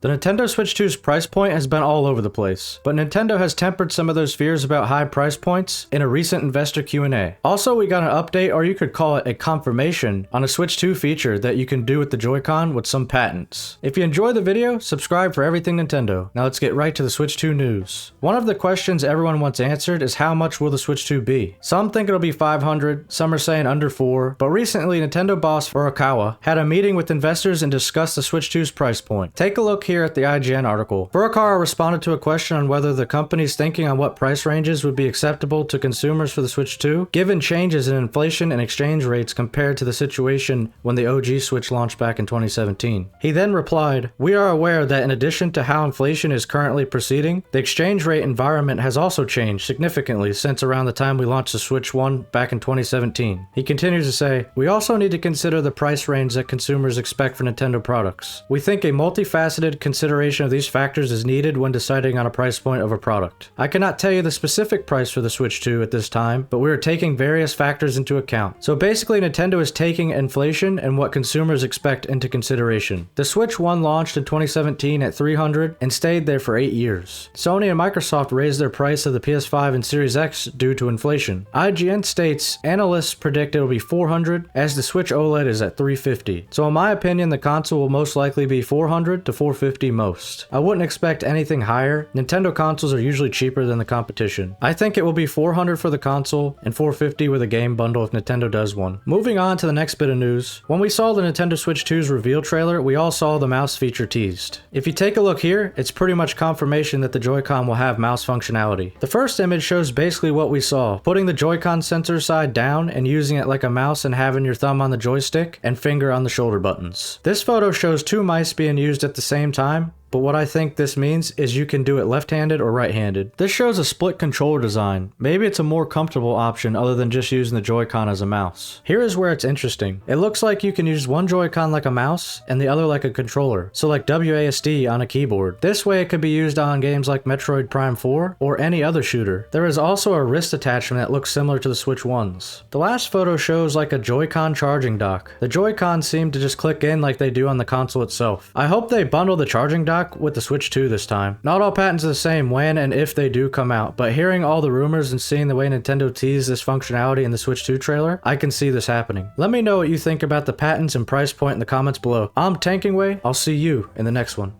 The Nintendo Switch 2's price point has been all over the place, but Nintendo has tempered some of those fears about high price points in a recent investor Q&A. Also, we got an update, or you could call it a confirmation, on a Switch 2 feature that you can do with the Joy-Con with some patents. If you enjoyed the video, subscribe for everything Nintendo. Now let's get right to the Switch 2 news. One of the questions everyone wants answered is how much will the Switch 2 be? Some think it'll be $500, some are saying under $4, but recently Nintendo boss Furukawa had a meeting with investors and discussed the Switch 2's price point. Take a look here at the IGN article. Furukawa responded to a question on whether the company's thinking on what price ranges would be acceptable to consumers for the Switch 2, given changes in inflation and exchange rates compared to the situation when the OG Switch launched back in 2017. He then replied, "We are aware that in addition to how inflation is currently proceeding, the exchange rate environment has also changed significantly since around the time we launched the Switch 1 back in 2017. He continues to say, "We also need to consider the price range that consumers expect for Nintendo products. We think a multifaceted consideration of these factors is needed when deciding on a price point of a product. I cannot tell you the specific price for the Switch 2 at this time, but we are taking various factors into account." So basically, Nintendo is taking inflation and what consumers expect into consideration. The Switch 1 launched in 2017 at $300 and stayed there for 8 years. Sony and Microsoft raised their price of the PS5 and Series X due to inflation. IGN states analysts predict it will be $400 as the Switch OLED is at $350. So in my opinion, the console will most likely be $400 to $450 most. I wouldn't expect anything higher. Nintendo consoles are usually cheaper than the competition. I think it will be $400 for the console and $450 with a game bundle if Nintendo does one. Moving on to the next bit of news. When we saw the Nintendo Switch 2's reveal trailer, we all saw the mouse feature teased. If you take a look here, it's pretty much confirmation that the Joy-Con will have mouse functionality. The first image shows basically what we saw, putting the Joy-Con sensor side down and using it like a mouse and having your thumb on the joystick and finger on the shoulder buttons. This photo shows two mice being used at the same time, but what I think this means is you can do it left-handed or right-handed. This shows a split controller design. Maybe it's a more comfortable option other than just using the Joy-Con as a mouse. Here is where it's interesting. It looks like you can use one Joy-Con like a mouse and the other like a controller, so like WASD on a keyboard. This way it could be used on games like Metroid Prime 4 or any other shooter. There is also a wrist attachment that looks similar to the Switch 1's. The last photo shows like a Joy-Con charging dock. The Joy-Con seem to just click in like they do on the console itself. I hope they bundle the charging dock with the Switch 2 this time. Not all patents are the same when and if they do come out, but hearing all the rumors and seeing the way Nintendo teased this functionality in the Switch 2 trailer, I can see this happening. Let me know what you think about the patents and price point in the comments below. I'm Tankingway. I'll see you in the next one.